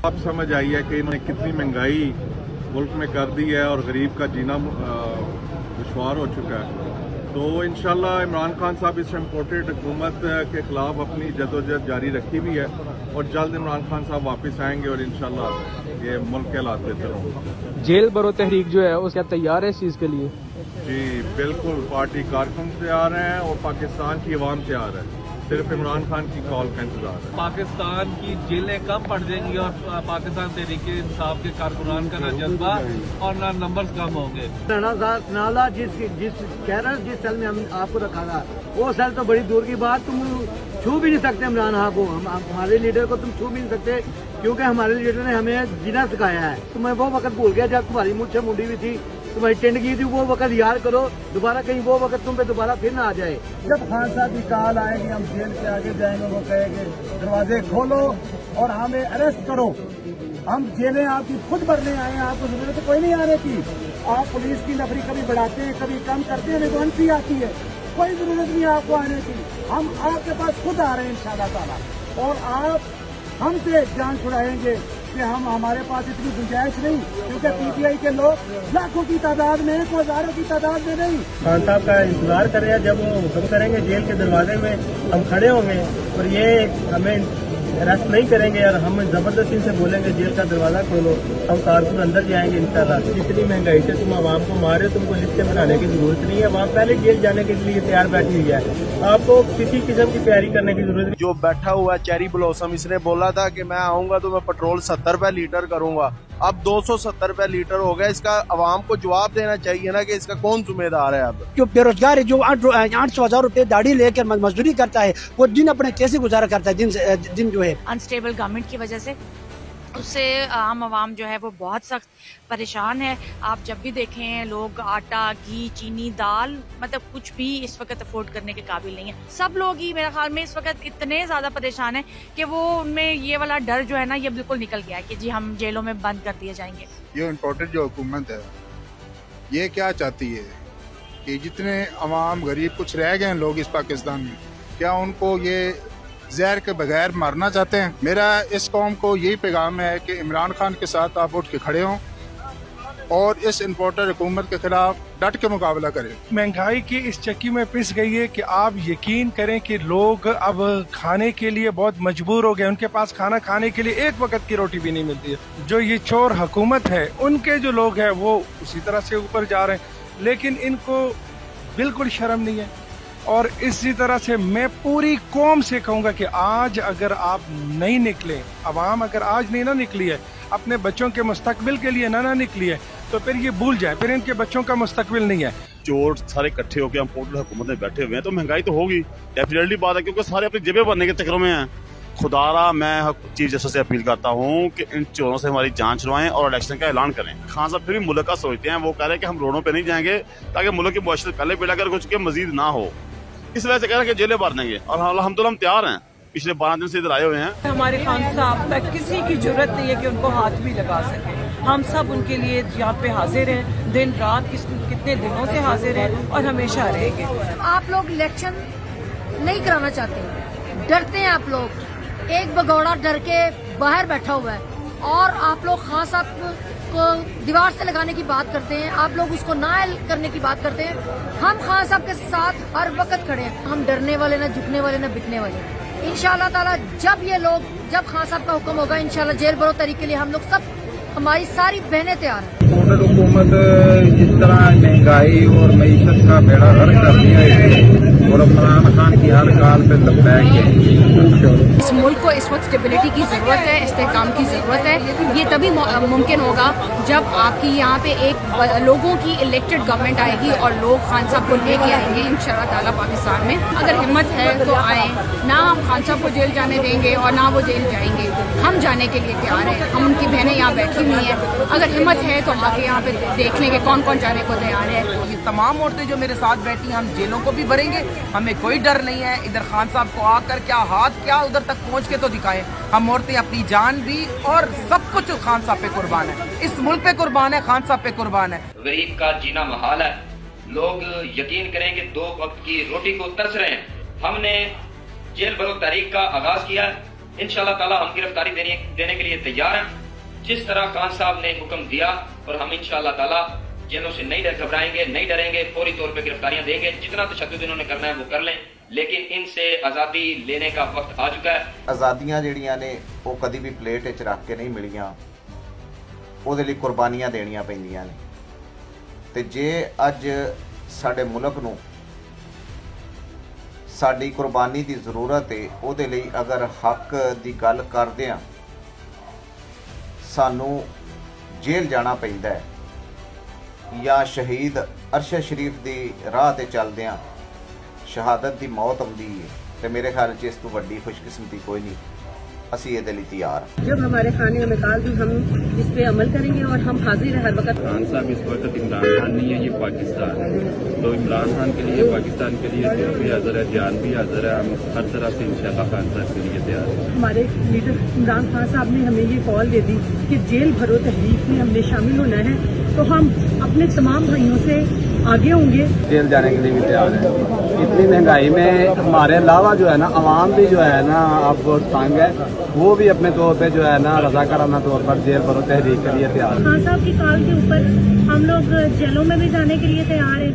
आप समझ आई है कि इन्होंने कितनी महंगाई मुल्क में कर दी है और गरीब का जीना दुश्वार हो चुका है। तो इंशाल्लाह इमरान खान साहब इस इम्पोर्टेड हुकूमत के खिलाफ अपनी जदोजहद जारी रखी हुई है और जल्द इमरान खान साहब वापस आएंगे और इंशाल्लाह ये मुल्क के हालात बेहतर होंगे। जेल भरो तहरीक जो है वो क्या तैयार है इस चीज़ के लिए? जी बिल्कुल, पार्टी कारकुन तैयार हैं और पाकिस्तान की अवाम तैयार है, सिर्फ इमरान खान की कॉल का इंतजार है। पाकिस्तान की जेलें कम पड़ जाएंगी और पाकिस्तान तहरीके इंसाफ के कारकुनान का ना जज्बा और ना नंबर्स कम होंगे। नाला जिस कह रहे हैं जिस सेल में हम आपको रखा था वो सेल तो बड़ी दूर की बात, तुम छू भी नहीं सकते इमरान खान को, हमारे लीडर को तुम छू भी नहीं सकते क्योंकि हमारे लीडर ने हमें जीना सिखाया है। तुम्हें वो वक्त भूल गया जब तुम्हारी मुझसे मुंडी हुई थी, तुम्हारी टेंट की थी, वो वक्त याद करो दोबारा, कहीं वो वक्त तुम पे दोबारा फिर ना आ जाए। जब खान साहब की कॉल आएगी हम जेल के आगे जाएंगे, वो कहेंगे दरवाजे खोलो और हमें अरेस्ट करो। हम जेलें आपकी खुद भरने आए हैं, आपको जरूरत तो कोई नहीं आने की। आप पुलिस की नफरी कभी बढ़ाते हैं कभी कम करते हैं, निगरानी आती है, कोई जरूरत नहीं आपको आने की। हम आपके पास खुद आ रहे हैं इंशाल्लाह ताला, और आप हमसे जान छुड़ाएंगे कि हम हमारे पास इतनी गुंजाइश नहीं, क्योंकि पीटीआई के लोग लाखों की तादाद में, हजारों की तादाद में नहीं। खान साहब का इंतजार कर रहे हैं, जब वो हुक्म करेंगे जेल के दरवाजे में हम खड़े होंगे और ये हमें अरेस्ट नहीं करेंगे और हम जबरदस्ती से बोलेंगे जेल का दरवाजा खोलो, हम कारकुन अंदर जाएंगे इंशाल्लाह। जितनी महंगाई से तुम आवाम को मारे, तुमको लिस्टें बनाने की जरूरत नहीं है, आवाम पहले जेल जाने के लिए तैयार बैठी हुई है, आपको किसी किस्म की तैयारी करने की जरूरत नहीं। जो बैठा हुआ है चेरी ब्लॉसम, इसने बोला था कि मैं आऊंगा तो मैं पेट्रोल 70 रुपए लीटर करूंगा, अब 270 रुपए लीटर हो गया। इसका अवाम को जवाब देना चाहिए ना कि इसका कौन जिम्मेदार है। अब जो बेरोजगार है, जो 800,000 रुपए दाढ़ी लेकर मजदूरी करता है, वो दिन अपने कैसे गुजारा करता है, दिन जो है अनस्टेबल गवर्नमेंट की वजह से उससे आम आवाम जो है वो बहुत सख्त परेशान है। आप जब भी देखें लोग आटा, घी, चीनी, दाल, मतलब कुछ भी इस वक्त अफोर्ड करने के काबिल नहीं है। सब लोग ही मेरे ख्याल में इस वक्त इतने ज्यादा परेशान हैं कि वो उनमें ये वाला डर जो है ना ये बिल्कुल निकल गया है कि जी हम जेलों में बंद कर दिए जाएंगे। ये इम्पोर्टेड जो हुकूमत है ये क्या चाहती है कि जितने अवाम गरीब कुछ रह गए हैं लोग इस पाकिस्तान में, क्या उनको ये जहर के बगैर मारना चाहते हैं? मेरा इस कौम को यही पैगाम है कि इमरान खान के साथ आप उठ के खड़े हों और इस इम्पोर्टेड हुकूमत के खिलाफ डट के मुकाबला करें। महंगाई की इस चक्की में पिस गई है कि आप यकीन करें कि लोग अब खाने के लिए बहुत मजबूर हो गए, उनके पास खाना खाने के लिए एक वक्त की रोटी भी नहीं मिलती है। जो ये चोर हुकूमत है उनके जो लोग हैं वो उसी तरह से ऊपर जा रहे हैं, लेकिन इनको बिल्कुल शर्म नहीं है। और इसी तरह से मैं पूरी कौम से कहूंगा कि आज अगर आप नहीं निकले, अवाम अगर आज नहीं ना निकली है, अपने बच्चों के मुस्तकबिल के लिए ना निकली है, तो फिर ये भूल जाए, फिर इनके बच्चों का मुस्तकबिल नहीं है। चोर सारे इकट्ठे होकर हम पोर्टल हुकूमत में बैठे हुए हैं, तो महंगाई तो होगी, डेफिनेटली बात है, क्योंकि सारे अपनी जेबें भरने के चक्करों में हैं। खुदारा मैं चीफ जस्टिस से अपील करता हूँ कि इन चोरों से हमारी जांच छुड़वाएं और इलेक्शन का ऐलान करें। खान साहब फिर भी मुल्क का सोचते हैं, वो कह रहे हैं कि हम रोडों पे नहीं जाएंगे ताकि मुल्क की मुआशरत पहले बेड़ा कर कुछ के मजीद ना हो, इस वजह से कह रहे हैं कि जेलें भर देंगे। और हम तैयार हैं, पिछले 12 दिन से इधर आए हुए हैं। हमारे खान साहब तक किसी की जरूरत नहीं है कि उनको हाथ भी लगा सके। हम सब उनके लिए यहाँ पे हाजिर हैं, दिन रात कितने दिनों से हाजिर हैं और हमेशा रहेंगे। आप लोग इलेक्शन नहीं कराना चाहते, डरते हैं आप लोग। एक भगौड़ा डर के बाहर बैठा हुआ है और आप लोग खान साहब को दीवार से लगाने की बात करते हैं, आप लोग उसको नायल करने की बात करते हैं। हम खान साहब के साथ हर वक्त खड़े हैं, हम डरने वाले ना झुकने वाले ना बिकने वाले। इंशाल्लाह ताला जब खान साहब का हुक्म होगा, इंशाल्लाह जेल भरो तरीके के लिए हम लोग सब, हमारी सारी बहनें तैयार हैं। हुकूमत जिस तरह महंगाई और मईशत का बेड़ा गर्क कर दिया है और इमरान खान की हर गाल पे लपटाएंगे। इस मुल्क को इस वक्त स्टेबिलिटी की जरूरत है, इस्तेहकाम की जरूरत है। ये तभी मुमकिन होगा जब आपकी यहाँ पे एक लोगों की इलेक्टेड गवर्नमेंट आएगी और लोग खान साहब को लेके आएंगे इंशाल्लाह ताला पाकिस्तान में। अगर हिम्मत है तो आए, ना हम खान साहब को जेल जाने देंगे और ना वो जेल जाएंगे। हम जाने के लिए तैयार हैं, हम उनकी बहनें यहाँ बैठी हुई हैं। अगर हिम्मत है तो आके यहाँ पे देख लेंगे कौन कौन जाने को तैयार है। ये तमाम औरतें जो मेरे साथ बैठी हैं, हम जेलों को भी भरेंगे, हमें कोई डर नहीं है। इधर खान साहब को आकर क्या हाथ क्या उधर तक पहुँच के तो दिखाएं। हम औरतें अपनी जान भी और सब कुछ खान साहब पे कुर्बान है, इस मुल्क पे कुर्बान है, खान साहब पे कुर्बान है। गरीब का जीना महाल है, लोग यकीन करें कि 2 वक्त की रोटी को तरस रहे हैं। हमने जेल भरो तहरीक का आगाज किया इंशाल्लाह ताला हम गिरफ्तारी देने के लिए तैयार हैं। जिस तरह खान साहब ने हुक्म दिया, और हम इंशाल्लाह ताला जेलों से नहीं घबराएंगे, नहीं डरेंगे, फौरी तौर पे गिरफ्तारियां देंगे। जितना तशद्दुद इन्होंने करना है वो कर लें, लेकिन इनसे आज़ादी लेने का वक्त आ चुका है। आज़ादियां ਜਿਹੜੀਆਂ ਨੇ ਉਹ ਕਦੀ ਵੀ ਪਲੇਟ ਵਿੱਚ ਰੱਖ ਕੇ ਨਹੀਂ ਮਿਲੀਆਂ, ਉਹਦੇ ਲਈ ਕੁਰਬਾਨੀਆਂ ਦੇਣੀਆਂ ਪੈਂਦੀਆਂ ਨੇ। ਤੇ ਜੇ ਅੱਜ ਸਾਡੇ ਮੁਲਕ ਨੂੰ ਸਾਡੀ ਕੁਰਬਾਨੀ ਦੀ ਜ਼ਰੂਰਤ ਹੈ, ਉਹਦੇ ਲਈ ਅਗਰ ਹੱਕ ਦੀ ਗੱਲ ਕਰਦੇ ਆ, ਸਾਨੂੰ ਜੇਲ੍ਹ ਜਾਣਾ ਪੈਂਦਾ ਹੈ ਜਾਂ ਸ਼ਹੀਦ ਅਰਸ਼ਦ ਸ਼ਰੀਫ ਦੀ ਰਾਹ ਤੇ ਚੱਲਦੇ ਆ ਸ਼ਹਾਦਤ ਦੀ ਮੌਤ ਆਉਂਦੀ ਹੈ, ਤੇ ਮੇਰੇ ਖਿਆਲ 'ਚ ਇਸ ਤੋਂ ਵੱਡੀ ਖੁਸ਼ਕਿਸਮਤੀ ਕੋਈ ਨਹੀਂ। ਅਸੀਂ ਇਹਦੇ ਲਈ ਤਿਆਰ ਹਾਂ। जब हमारे खाने में निकाल दी हम इस पे अमल करेंगे और हम हाजिर हैं हर वक्त। खान साहब इस वक्त इमरान खान नहीं है, ये पाकिस्तान है। तो इमरान खान के लिए, पाकिस्तान के लिए दिल भी हाजिर है, जान भी हाजिर है। हम हर तरह से इंशाल्लाह खान साहब के लिए तैयार हैं। हमारे लीडर इमरान खान साहब ने हमें ये कॉल दे दी कि जेल भरो तहरीक में हमने शामिल होना है, तो हम अपने तमाम भाइयों से आगे होंगे। जेल जाने के लिए भी तैयार है। इतनी महंगाई में हमारे अलावा जो है ना अवाम भी जो है ना अब तंग है, वो भी अपने तौर पे जो है ना रज़ाकाराना तौर पर जेल भरो तहरीक के लिए तैयार है। खान साहब की कॉल के ऊपर हम लोग जेलों में भी जाने के लिए तैयार हैं।